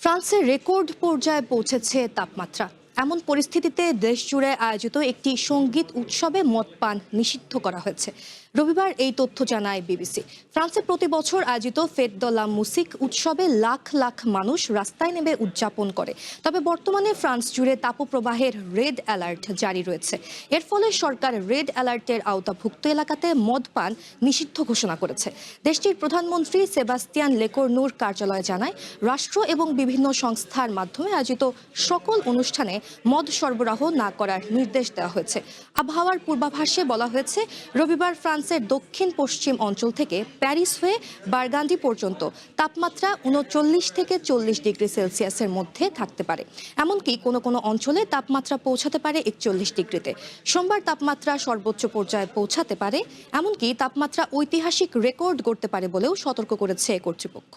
ফ্রান্সের রেকর্ড পর্যায়ে পৌঁছেছে তাপমাত্রা। এমন পরিস্থিতিতে দেশজুড়ে আয়োজিত একটি সঙ্গীত উৎসবে মদ পান নিষিদ্ধ করা হয়েছে। রবিবার এই তথ্য জানায় বিবিসি। ফ্রান্সে প্রতি বছর আয়োজিত ফেট দ লা মুসিক উৎসবে লাখ লাখ মানুষ রাস্তায় নেমে উদযাপন করে। তবে বর্তমানে ফ্রান্স জুড়ে তাপপ্রবাহের রেড অ্যালার্ট জারি রয়েছে। এর ফলে সরকার রেড অ্যালার্টের আওতাভুক্ত এলাকাতে মদ পান নিষিদ্ধ ঘোষণা করেছে। দেশটির প্রধানমন্ত্রী সেবাস্তিয়ান লেকোর্নুর কার্যালয় জানায়, রাষ্ট্র এবং বিভিন্ন সংস্থার মাধ্যমে আয়োজিত সকল অনুষ্ঠানে মদ সরবরাহ না করার নির্দেশ দেওয়া হয়েছে। আবহাওয়ার পূর্বাভাসে বলা হয়েছে, রবিবার ফ্রান্সের দক্ষিণ পশ্চিম অঞ্চল থেকে প্যারিস হয়ে বারগান্ডি পর্যন্ত তাপমাত্রা ৩৯ থেকে ৪০ ডিগ্রি সেলসিয়াসের মধ্যে থাকতে পারে। এমনকি কোনো কোনো অঞ্চলে তাপমাত্রা পৌঁছাতে পারে ৪১ ডিগ্রিতে। সোমবার তাপমাত্রা সর্বোচ্চ পর্যায়ে পৌঁছাতে পারে, এমনকি তাপমাত্রা ঐতিহাসিক রেকর্ড গড়তে পারে বলেও সতর্ক করেছে কর্তৃপক্ষ।